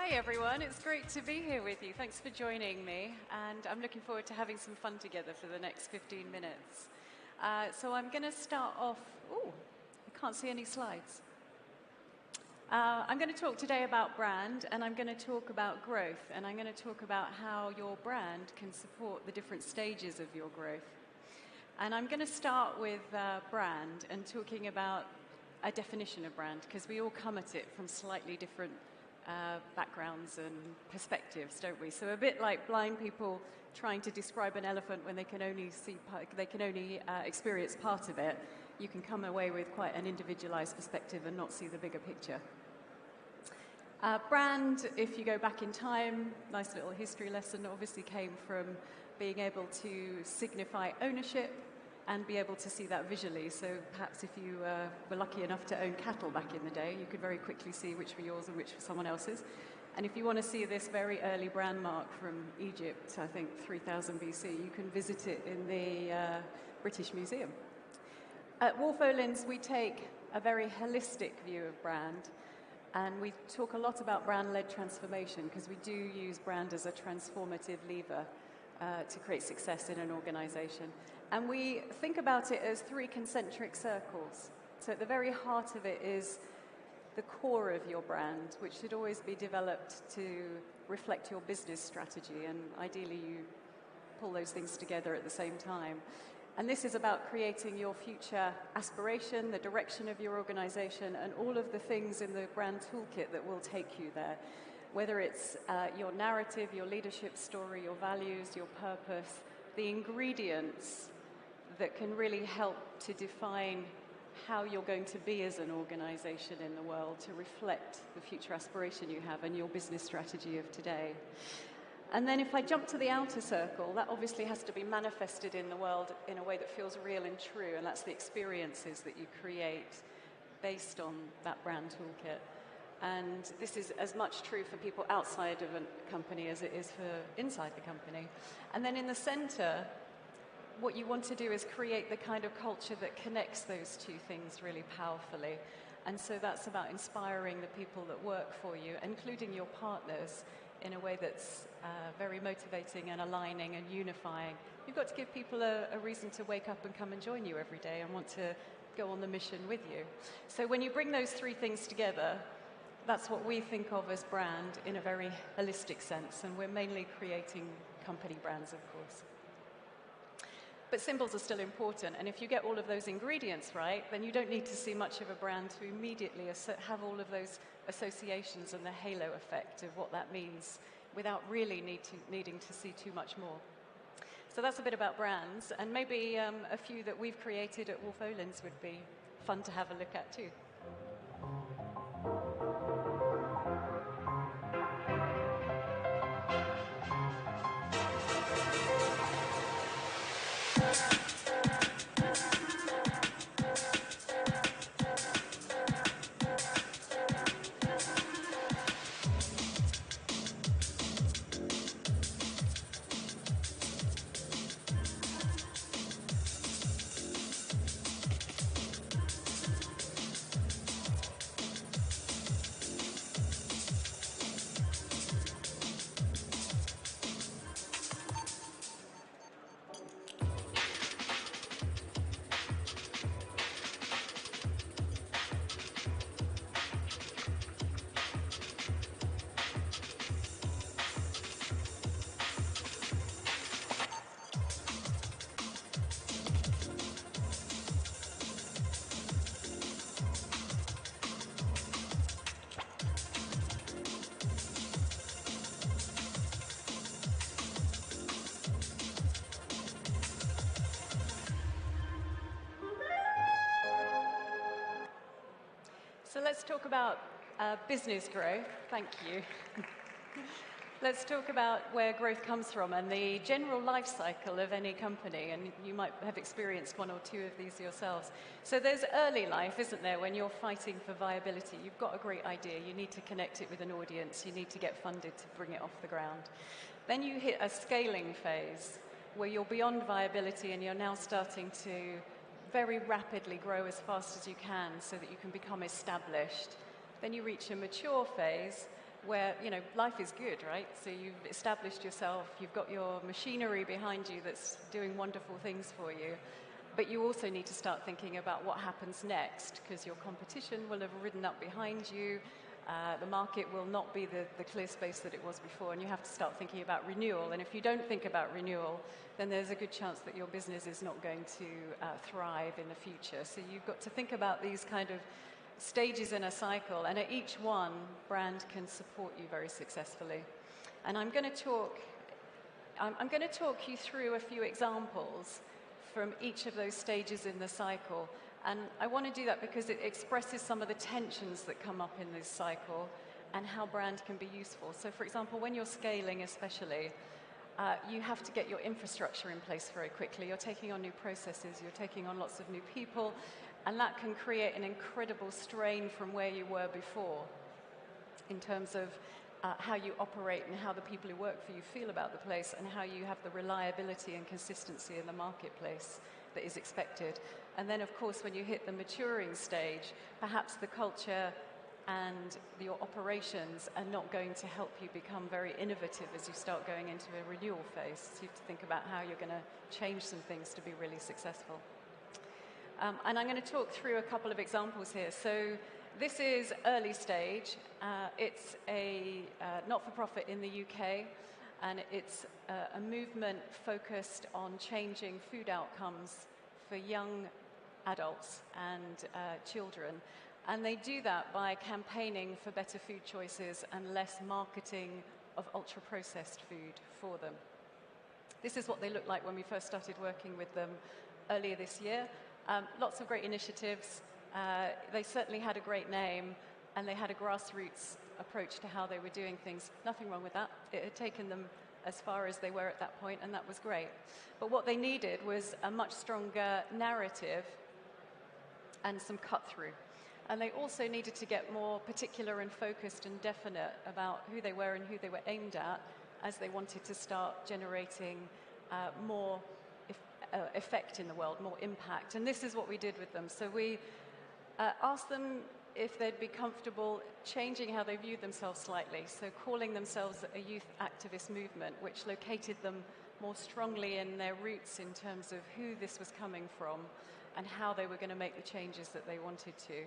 Hi everyone, it's great to be here with you. Thanks for joining me, and I'm looking forward to having some fun together for the next 15 minutes. So I'm going to start off, I can't see any slides. I'm going to talk today about brand, and I'm going to talk about growth, and I'm going to talk about how your brand can support the different stages of your growth. And I'm going to start with brand and talking about a definition of brand, because we all come at it from slightly different backgrounds and perspectives, don't we? So a bit like blind people trying to describe an elephant when they can only experience part of it. You can come away with quite an individualized perspective and not see the bigger picture. Brand, if you go back in time, nice little history lesson, obviously came from being able to signify ownership and be able to see that visually. So perhaps if you were lucky enough to own cattle back in the day, you could very quickly see which were yours and which were someone else's. And if you want to see this very early brand mark from Egypt, I think 3000 BC, you can visit it in the British Museum. At Wolff Olins, we take a very holistic view of brand, and we talk a lot about brand-led transformation because we do use brand as a transformative lever to create success in an organization. And we think about it as three concentric circles. So at the very heart of it is the core of your brand, which should always be developed to reflect your business strategy, and ideally you pull those things together at the same time. And this is about creating your future aspiration, the direction of your organization, and all of the things in the brand toolkit that will take you there. Whether it's your narrative, your leadership story, your values, your purpose, the ingredients that can really help to define how you're going to be as an organization in the world to reflect the future aspiration you have and your business strategy of today. And then if I jump to the outer circle, that obviously has to be manifested in the world in a way that feels real and true, and that's the experiences that you create based on that brand toolkit. And this is as much true for people outside of a company as it is for inside the company. And then in the center, what you want to do is create the kind of culture that connects those two things really powerfully. And so that's about inspiring the people that work for you, including your partners, in a way that's very motivating and aligning and unifying. You've got to give people a reason to wake up and come and join you every day and want to go on the mission with you. So when you bring those three things together, that's what we think of as brand in a very holistic sense, and we're mainly creating company brands, of course. But symbols are still important, and if you get all of those ingredients right, then you don't need to see much of a brand to immediately have all of those associations and the halo effect of what that means without really needing to see too much more. So that's a bit about brands, and maybe a few that we've created at Wolff Olins would be fun to have a look at too. So let's talk about business growth. Thank you. Let's talk about where growth comes from and the general life cycle of any company, and you might have experienced one or two of these yourselves. So there's early life, isn't there, when you're fighting for viability. You've got a great idea, you need to connect it with an audience, you need to get funded to bring it off the ground. Then you hit a scaling phase where you're beyond viability and you're now starting to very rapidly grow as fast as you can so that you can become established. Then you reach a mature phase where, you know, life is good, right? So you've established yourself, you've got your machinery behind you that's doing wonderful things for you, but you also need to start thinking about what happens next, because your competition will have ridden up behind you, the market will not be the clear space that it was before, and you have to start thinking about renewal. And if you don't think about renewal, then there's a good chance that your business is not going to thrive in the future. So you've got to think about these kind of stages in a cycle, and at each one, brand can support you very successfully. And I'm going to talk you through a few examples from each of those stages in the cycle. And I want to do that because it expresses some of the tensions that come up in this cycle and how brand can be useful. So for example, when you're scaling especially, you have to get your infrastructure in place very quickly. You're taking on new processes, you're taking on lots of new people, and that can create an incredible strain from where you were before in terms of how you operate and how the people who work for you feel about the place and how you have the reliability and consistency in the marketplace that is expected. And then, of course, when you hit the maturing stage, perhaps the culture and your operations are not going to help you become very innovative as you start going into a renewal phase. So you have to think about how you're going to change some things to be really successful. And I'm going to talk through a couple of examples here. So this is early stage. It's a not-for-profit in the UK, and it's a movement focused on changing food outcomes for young adults and children. And they do that by campaigning for better food choices and less marketing of ultra-processed food for them. This is what they looked like when we first started working with them earlier this year. Lots of great initiatives. They certainly had a great name, and they had a grassroots approach to how they were doing things. Nothing wrong with that. It had taken them as far as they were at that point, and that was great. But what they needed was a much stronger narrative and some cut-through. And they also needed to get more particular and focused and definite about who they were and who they were aimed at as they wanted to start generating more effect in the world, more impact. And this is what we did with them. So we asked them if they'd be comfortable changing how they viewed themselves slightly, so calling themselves a youth activist movement, which located them more strongly in their roots in terms of who this was coming from and how they were going to make the changes that they wanted to.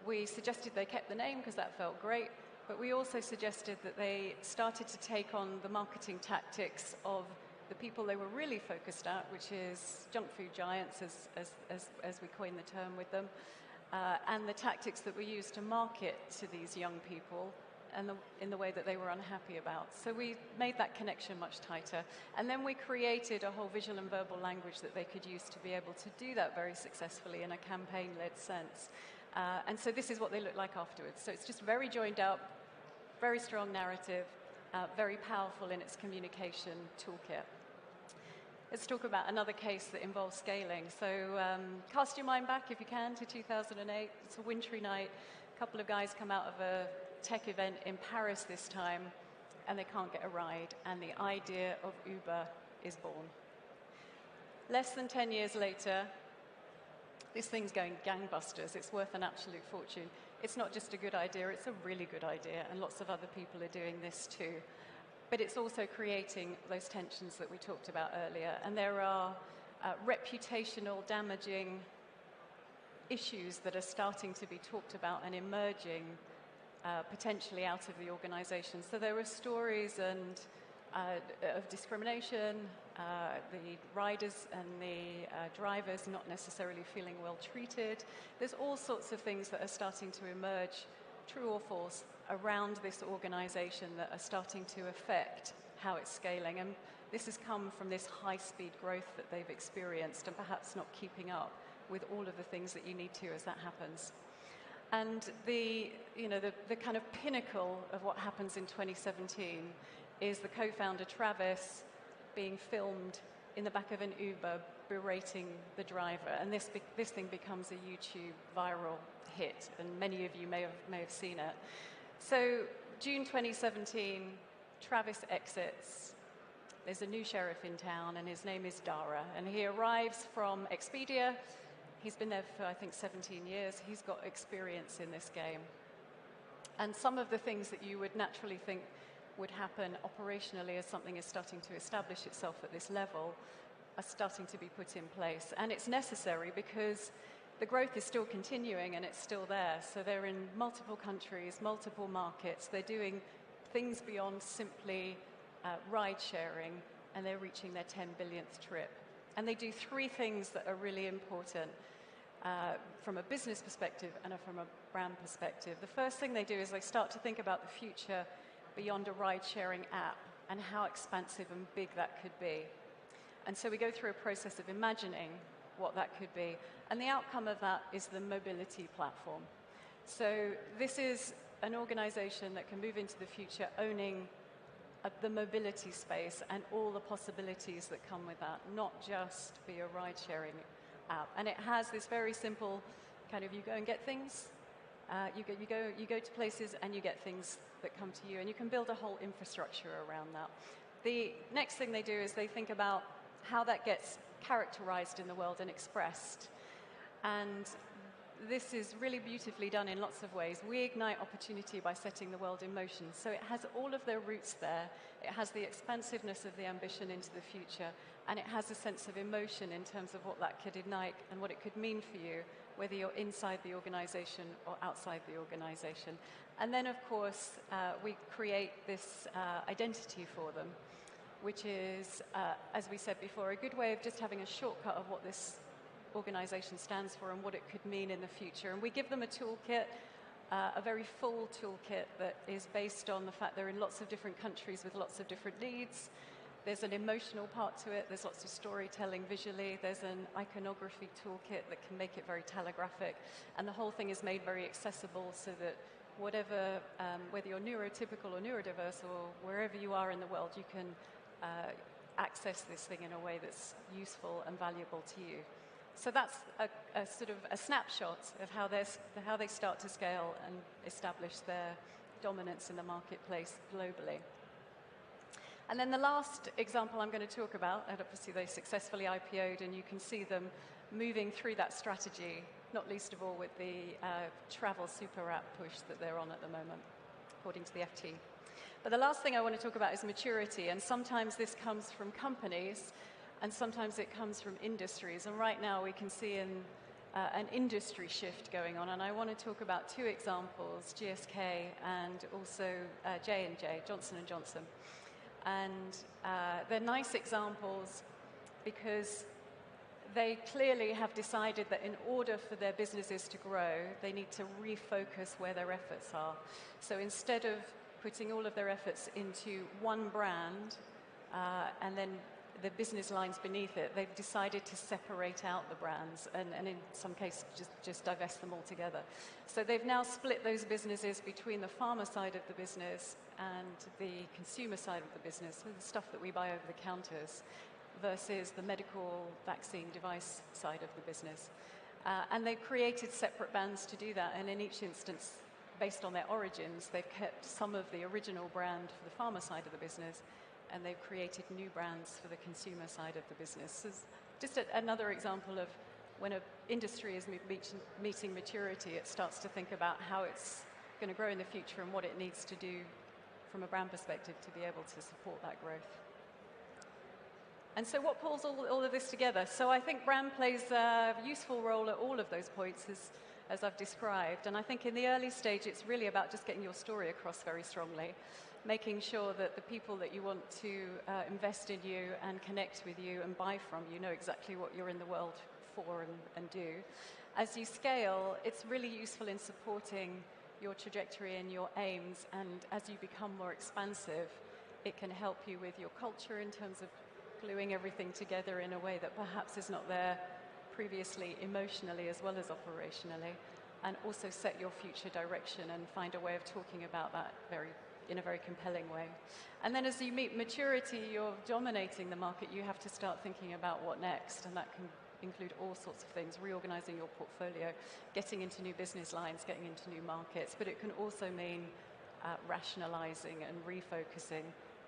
We suggested they kept the name because that felt great, but we also suggested that they started to take on the marketing tactics of the people they were really focused at, which is junk food giants, as we coined the term with them, and the tactics that were used to market to these young people and in the way that they were unhappy about. So we made that connection much tighter. And then we created a whole visual and verbal language that they could use to be able to do that very successfully in a campaign-led sense. And so this is what they look like afterwards. So it's just very joined up, very strong narrative, very powerful in its communication toolkit. Let's talk about another case that involves scaling. So cast your mind back, if you can, to 2008. It's a wintry night. A couple of guys come out of a tech event in Paris this time, and they can't get a ride. And the idea of Uber is born. Less than 10 years later, this thing's going gangbusters. It's worth an absolute fortune. It's not just a good idea, it's a really good idea, and lots of other people are doing this too. But it's also creating those tensions that we talked about earlier. And there are reputational damaging issues that are starting to be talked about and emerging potentially out of the organization. So there were stories of discrimination, the riders and the drivers not necessarily feeling well treated. There's all sorts of things that are starting to emerge, true or false, around this organization that are starting to affect how it's scaling. And this has come from this high-speed growth that they've experienced and perhaps not keeping up with all of the things that you need to as that happens. And the kind of pinnacle of what happens in 2017 is the co-founder Travis being filmed in the back of an Uber berating the driver, and this thing becomes a YouTube viral hit, and many of you may have seen it. So June 2017, Travis exits. There's a new sheriff in town, and his name is Dara, and he arrives from Expedia. He's been there for, I think, 17 years. He's got experience in this game. And some of the things that you would naturally think would happen operationally as something is starting to establish itself at this level are starting to be put in place. And it's necessary because the growth is still continuing and it's still there. So they're in multiple countries, multiple markets. They're doing things beyond simply ride sharing, and they're reaching their 10 billionth trip. And they do three things that are really important from a business perspective and from a brand perspective. The first thing they do is they start to think about the future beyond a ride-sharing app and how expansive and big that could be. And so we go through a process of imagining what that could be. And the outcome of that is the mobility platform. So this is an organization that can move into the future owning the mobility space and all the possibilities that come with that, not just be a ride-sharing app. And it has this very simple kind of, you go and get things, you go to places and you get things that come to you, and you can build a whole infrastructure around that. The next thing they do is they think about how that gets characterized in the world and expressed. And this is really beautifully done in lots of ways. We ignite opportunity by setting the world in motion. So it has all of their roots there. It has the expansiveness of the ambition into the future, and it has a sense of emotion in terms of what that could ignite and what it could mean for you, whether you're inside the organization or outside the organization. And then, of course, we create this identity for them, which is, as we said before, a good way of just having a shortcut of what this organization stands for and what it could mean in the future. And we give them a toolkit, a very full toolkit that is based on the fact they're in lots of different countries with lots of different needs. There's an emotional part to it. There's lots of storytelling visually. There's an iconography toolkit that can make it very telegraphic. And the whole thing is made very accessible so that whatever, whether you're neurotypical or neurodiverse or wherever you are in the world, you can access this thing in a way that's useful and valuable to you. So that's a sort of a snapshot of how they start to scale and establish their dominance in the marketplace globally. And then the last example I'm going to talk about, and obviously they successfully IPO'd, and you can see them moving through that strategy, not least of all with the travel super app push that they're on at the moment, according to the FT. But the last thing I want to talk about is maturity, and sometimes this comes from companies, and sometimes it comes from industries. And right now we can see an industry shift going on, and I want to talk about two examples, GSK and also J&J, Johnson & Johnson. And they're nice examples because they clearly have decided that in order for their businesses to grow, they need to refocus where their efforts are. So instead of putting all of their efforts into one brand and then the business lines beneath it, they've decided to separate out the brands and in some cases just divest them altogether. So they've now split those businesses between the pharma side of the business and the consumer side of the business, so the stuff that we buy over the counters, versus the medical vaccine device side of the business. And they've created separate brands to do that, and in each instance, based on their origins, they've kept some of the original brand for the pharma side of the business, and they've created new brands for the consumer side of the business. So it's just another example of when an industry is meeting maturity, it starts to think about how it's going to grow in the future and what it needs to do from a brand perspective to be able to support that growth. And so what pulls all of this together? So I think brand plays a useful role at all of those points, as I've described. And I think in the early stage, it's really about just getting your story across very strongly, making sure that the people that you want to invest in you and connect with you and buy from you know exactly what you're in the world for and do. As you scale, it's really useful in supporting your trajectory and your aims, and as you become more expansive, it can help you with your culture in terms of gluing everything together in a way that perhaps is not there previously, emotionally as well as operationally, and also set your future direction and find a way of talking about that in a very compelling way. And then as you meet maturity, you're dominating the market, you have to start thinking about what next, and that can include all sorts of things, reorganizing your portfolio, getting into new business lines, getting into new markets, but it can also mean rationalizing and refocusing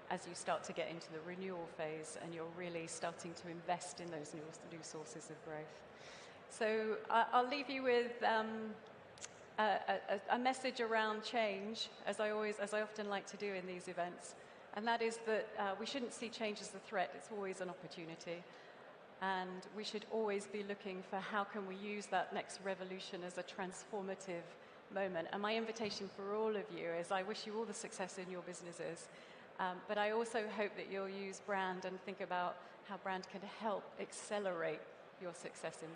as you start to get into the renewal phase and you're really starting to invest in those new sources of growth. So I'll leave you with a message around change, as I often like to do in these events, and that is that we shouldn't see change as a threat. It's always an opportunity, and we should always be looking for how can we use that next revolution as a transformative moment. And my invitation for all of you is I wish you all the success in your businesses, but I also hope that you'll use brand and think about how brand can help accelerate your success in